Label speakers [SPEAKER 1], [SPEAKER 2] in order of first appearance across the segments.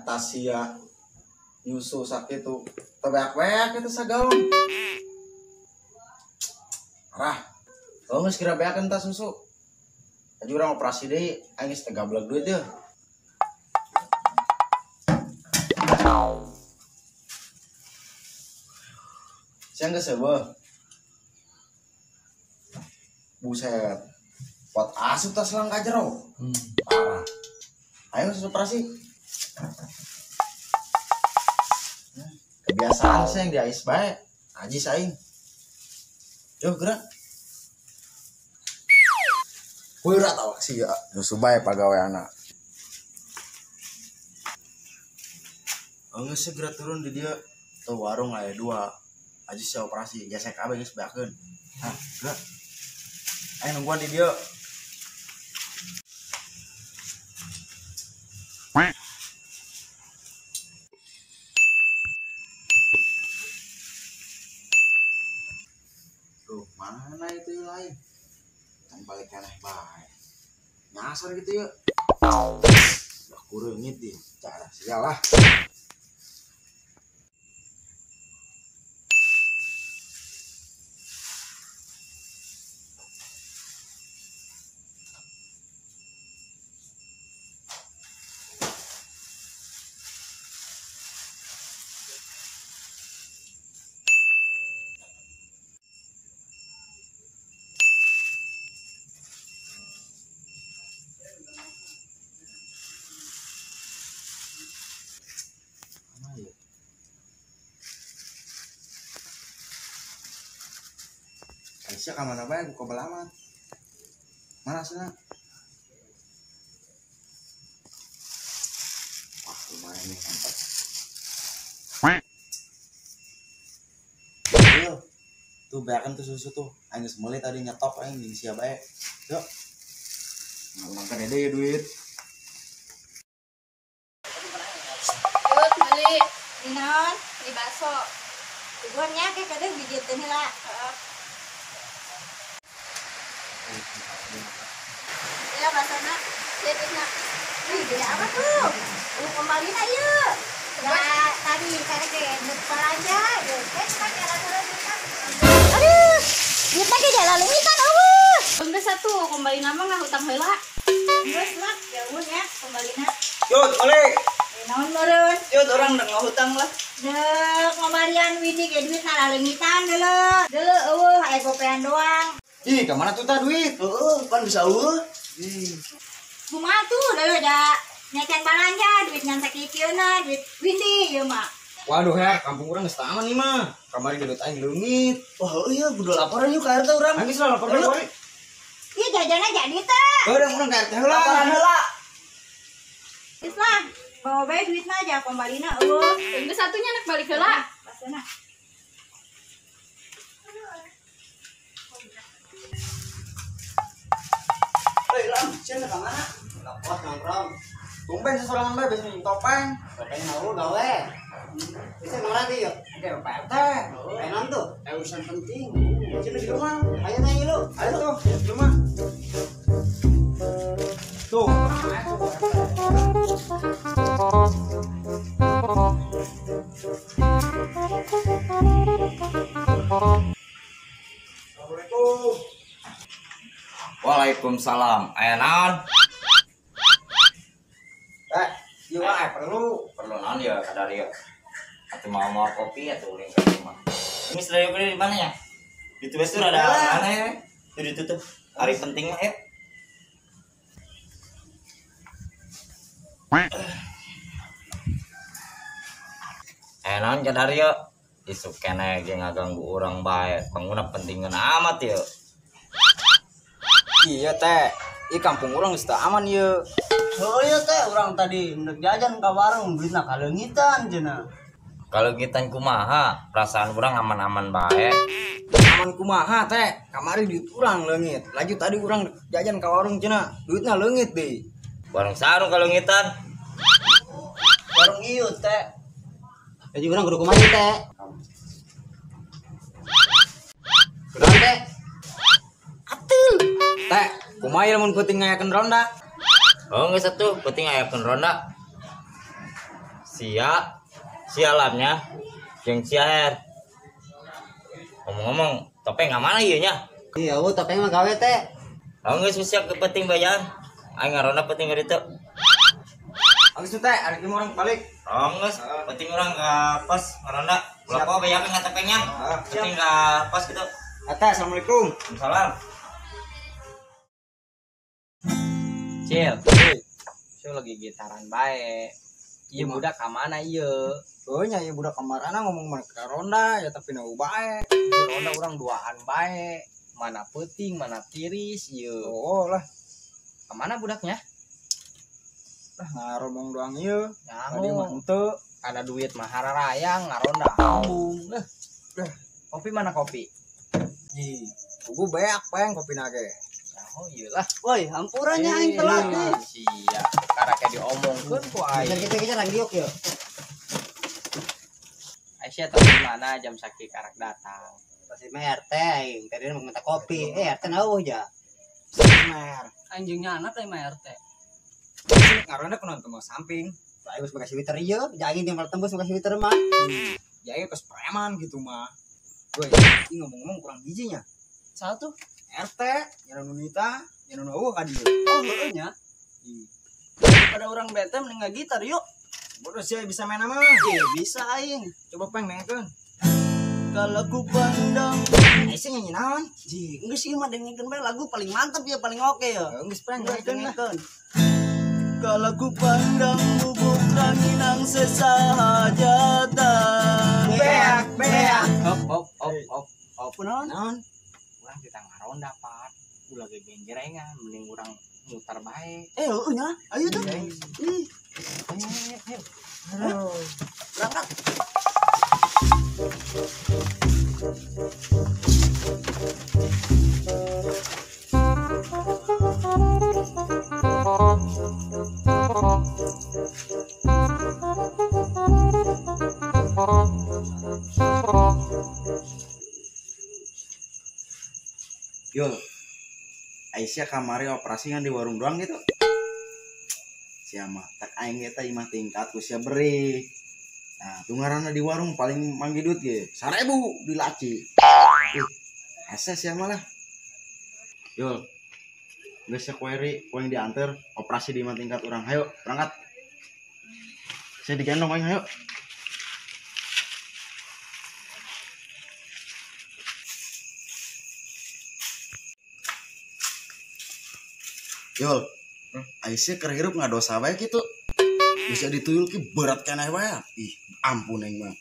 [SPEAKER 1] Tas ya nyusu sakit tuh tebeak-beak itu sagaun arah kalau nggak sekira beakan tas susu aja orang operasi deh aing setengah belag duit ya siang gak sebuah buset buat asup tas langka jero parah ayo susu operasi kebiasaan saya yang di ais baik aji saing yuk gerak gue udah tau sih ya susu baik pegawai anak enggak segera turun di dia tuh warung aya dua aji saya operasi gesek abis geus beakeun nah gerak ayo nungguan di dia tuh mana itu yang lain kan balik aneh baik nyasar gitu ya udah kurengit dia cara sialah Aisyah kamana bae buka belamat. Mana sana? Wah, lumayan nih mantap. Yo. Tuh beakan tuh susu tuh. Aing geus meuli tadi nyetok aing di sia bae. Yuk. Ngangkat dede ya duit.
[SPEAKER 2] Yuk meuli dinaon? Beli bakso. Tujuannya kayak kadang bijit teh heula. Ya basana, lihatnya. Beda apa tuh? Kembali ayo. Ya tadi karena kayak depan aja. Pakai jalan kita. Aduh, kita pakai jalan limitan eueuh. Udah satu kembali nama nggak hutang heula. Geus lah, jauh ya kembalinya.
[SPEAKER 1] Yuk, oleh.
[SPEAKER 2] Naon meureun?
[SPEAKER 1] Yuk, orang udah ngahutang lah.
[SPEAKER 2] Dek, kembalian widi ke duit nara limitan dulu. Dulu eueuh aya gopean doang.
[SPEAKER 1] Ih, kemana tuh ta duit? Kan bisa Ih.
[SPEAKER 2] Kumaha tuh dulu da nyacan balanja duit nyantek ikieuna duit windi ieu mah.
[SPEAKER 1] Waduh ya, kampung orang geus aman nih mah. Kamari gedut aing leungit. Wah, iya kudu laporan yuk ka RT urang. Geus lah lapor deui.
[SPEAKER 2] Ieu jajana jadi teh.
[SPEAKER 1] Urang ka RT heula. Laporan heula.
[SPEAKER 2] Geus lah, bawa bae duitna aja kembalina eueuh. Geus satunya anak balik heula. Pasana.
[SPEAKER 1] Hei, Ram, siapa ke mana? Lapor nongkrong. Tumben sesorangan bae biasanya topeng. Topeng mau gawe. Bisa kemana tuh yuk? Oke, Pak RT. Enak tuh. Urusan penting. Sini di rumah. Ayo nanya lu. Ayo tuh, di rumah. Tuh. Assalamualaikum.
[SPEAKER 3] Waalaikumsalam. Aya naon?
[SPEAKER 1] Iya, perlu
[SPEAKER 3] Naon ya kadari ya. Atuh mau kopi atuh uling ka rumah. Ini sedaya beli di mana ya? Itu wes ada mana ya? Itu tuh. Hari penting mah ya. Naon kadari ya? Isu kene ge ngaganggu urang bae. Panguna pentingan amat ya.
[SPEAKER 1] iya teh i kampung orang geus teu aman ieu. Oh iya teh orang tadi hendak jajan ka warung duitna kaleungitan cenah.
[SPEAKER 3] Kalau kita kumaha, perasaan urang aman-aman bae.
[SPEAKER 1] Aman kumaha teh? Kamari duit urang leungit. Lanjut tadi urang jajan ka warung cenah, duitna leungit deui.
[SPEAKER 3] Warung sarung kalau ngitan.
[SPEAKER 1] Warung ieu teh. Jadi urang kudu kumaha teh? Kunaon teh? Atil. Teh, kumaha lamun peuting ngayakeun ronda?
[SPEAKER 3] Oh nggak satu, penting ayakan ronda. Sialamnya, yang siaher. Ngomong-ngomong, topeng nggak mana iya nya?
[SPEAKER 1] Iya, topeng mah gawe teh.
[SPEAKER 3] Oh nggak susah ke penting bayan. Ayo ngaronda penting dari itu.
[SPEAKER 1] Habis itu teh, ada orang balik.
[SPEAKER 3] Oh nggak, penting orang nggak pas ngaronda. Kalau kau bayakan nggak topengnya, penting nggak pas gitu.
[SPEAKER 1] Ata, assalamualaikum.
[SPEAKER 3] Salam.
[SPEAKER 4] Cil, saya lagi gitaran baik. Iya budak kamana iya.
[SPEAKER 1] Oh nya ieu budak kamarana ngomong mana ke ronda ya tapi nu bae.
[SPEAKER 4] Ronda orang duaan baik. Mana penting, mana tiris iya.
[SPEAKER 1] Oh lah,
[SPEAKER 4] Kemana budaknya?
[SPEAKER 1] lah ngaromong doang ieu. Tadi mah
[SPEAKER 4] Nyaho.
[SPEAKER 1] henteu.
[SPEAKER 4] Ada duit mah hararayang ngaronda ambung. Kopi mana kopi?
[SPEAKER 1] Ji, buku beak peng kopi nage.
[SPEAKER 4] Nyaho ieu lah.
[SPEAKER 1] Woi, hampurannya aing telat nih.
[SPEAKER 4] Sia, karena kayak diomongkeun ku aing.
[SPEAKER 1] Kita rangiok yuk.
[SPEAKER 4] Aisyah tahu di mana jam sakit karak datang.
[SPEAKER 1] Pasti mah RT aing, tadi mau minta kopi. RT nauh ja. Mer.
[SPEAKER 4] Anjingnya anak kayak mah RT.
[SPEAKER 1] Ngaronda kunaon teu mau samping. Lah geus boga Twitter ieu, jangin yang tembus boga Twitter mah. Jangin geus preman gitu mah. Woi, ini ngomong-ngomong kurang bijinya.
[SPEAKER 4] Satu.
[SPEAKER 1] RT, nyanon Nunita, nyanon eueuh ka dieu.
[SPEAKER 4] Oh, heeh nya. Daripada orang bete mending gitar yuk.
[SPEAKER 1] Bodoh sih bisa main nama.
[SPEAKER 4] Iya bisa aing.
[SPEAKER 1] Coba peng nengekeun.
[SPEAKER 4] Kalau ku pandang
[SPEAKER 1] Aisyah nyanyi naon?
[SPEAKER 4] Ji, enggak sih mah dengerin bae lagu paling mantap ya, paling oke ya.
[SPEAKER 1] Geus peng
[SPEAKER 4] Dengerin
[SPEAKER 1] nengekeun lah.
[SPEAKER 4] Kalau ku pandang bubuk ranginang sesahajatan.
[SPEAKER 1] Beak, beak.
[SPEAKER 4] Op, naon?
[SPEAKER 1] Naon?
[SPEAKER 4] Urang kita ngaronda, Pak. Ulah ge genjerengan, mending urang muter bae.
[SPEAKER 1] Heueuh nya. Ayo tuh.
[SPEAKER 4] Ayo.
[SPEAKER 1] Aduh.
[SPEAKER 4] Berangkat.
[SPEAKER 5] Yo, Aisyah kamari operasi kan di warung doang gitu. Siapa tak aing eta imah tingkat ku sia beri. Nah, tungaranna di warung paling manggidut ge 1000 di laci. Asa siapa lah. Yo. Geus query poin diantar operasi di imah tingkat urang. Hayo, berangkat. Saya digendong aing hayo. Yol, Aisyah keur hirup ngadosa bae kitu. Bisa dituyul ki berat keneh wae. Ih, ampun aing mah.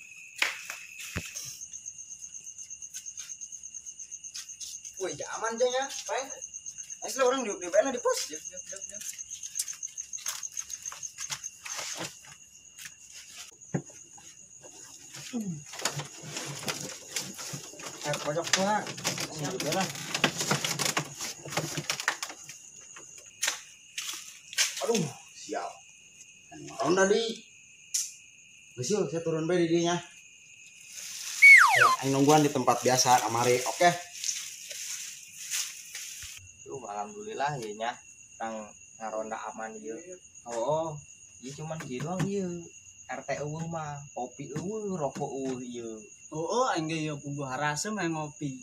[SPEAKER 1] Woi, aman aja ya, peng. Aisyah orang di bae di pos. Pojok tua. Siap lah.
[SPEAKER 5] Aduh, sial. Ronda di. Geus yul, saya turun bae di dinya. Ya, aing nungguan di tempat biasa kamari. Oke.
[SPEAKER 4] Tuh, alhamdulillah ya nya. Tang ngaronda aman ieu.
[SPEAKER 1] Oh,
[SPEAKER 4] Ieu cuman kieu doang ieu. RT eueuh mah, kopi eueuh, rokok eueuh ieu.
[SPEAKER 6] Oh, enggak ya pugu harasem yang ngopi.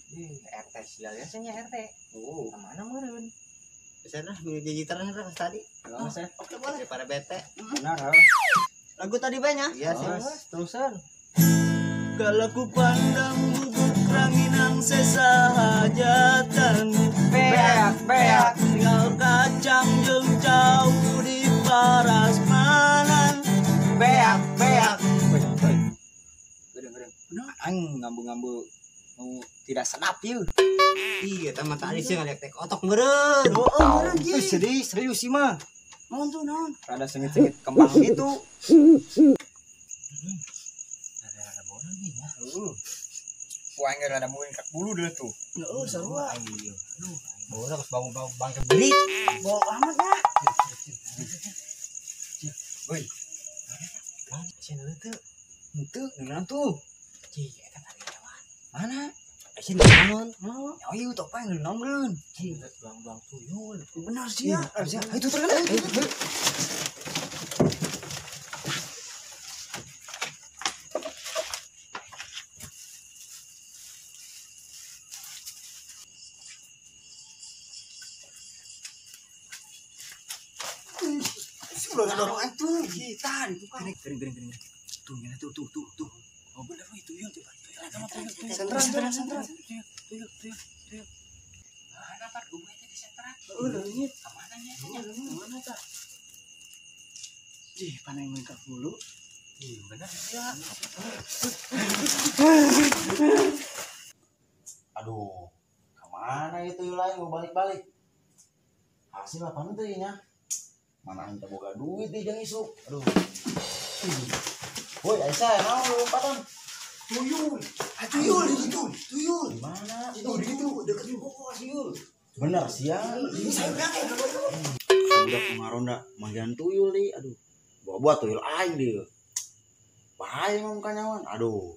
[SPEAKER 4] RT sial ya nya RT. Oh, mana meureun?
[SPEAKER 1] bisa dah nyanyi gitarnya dah tadi.
[SPEAKER 4] Oke, boleh.
[SPEAKER 1] Daripada bete.
[SPEAKER 4] Benar.
[SPEAKER 1] Lagu tadi banyak.
[SPEAKER 4] Iya sih.
[SPEAKER 1] Terusan.
[SPEAKER 6] Kalau ku pandang bubuk ranginang sesahajatan.
[SPEAKER 1] Beak.
[SPEAKER 6] Tinggal kacang jeung jauh di parasmanan.
[SPEAKER 1] Beak. Gedeng. Aing ngambu-ngambu nu tidak sedap yeuh. Iya, teman tadi sih ngaliak tek otok meureun.
[SPEAKER 6] Meureun ji.
[SPEAKER 1] Serius sih mah.
[SPEAKER 6] Naon tuh naon?
[SPEAKER 1] Rada sengit-sengit kembang gitu.
[SPEAKER 4] Ada bonan nih ya.
[SPEAKER 1] Wah, enggak rada mungkin kak bulu deh tuh.
[SPEAKER 6] Heeh, sarua.
[SPEAKER 4] Ayo.
[SPEAKER 1] Bola harus bangun bangke berit.
[SPEAKER 6] Bawa amat ya.
[SPEAKER 1] Woi. Channel itu. Itu dengan tuh.
[SPEAKER 4] Ci, eta tadi lewat.
[SPEAKER 1] Mana?
[SPEAKER 4] Aisyah naon?
[SPEAKER 6] Oh iya topeng nongreun.
[SPEAKER 4] Belang-belang tuyul.
[SPEAKER 6] Benar sih ya. Itu terkenal. Sudah dorong itu kita itu kan. Kering. Tuh ngene tuh. Oh bener weh tuyul coba. Sentral. Tuyul.
[SPEAKER 4] Mana Pak gua teh di sentra?
[SPEAKER 6] Leungit.
[SPEAKER 4] Kamananya?
[SPEAKER 6] Mana tah? Ih, panai mereka dulu.
[SPEAKER 4] Iya bener ya.
[SPEAKER 5] Aduh, kemana itu lain mau balik-balik? Hasil apa tuh nya? Mana ente boga duit di jang isu. Aduh. Woi, Aisyah, naon lu lompatan?
[SPEAKER 6] Tuyul. Tuyul.
[SPEAKER 5] Di mana?
[SPEAKER 6] Itu deket pokok tuyul.
[SPEAKER 5] Bener sih ya.
[SPEAKER 6] Ini saya berangkat kalau
[SPEAKER 5] Udah pengaronda magian tuyul nih. Aduh. Buat tuyul aing dia. Bahaya emang kanyawan. Aduh.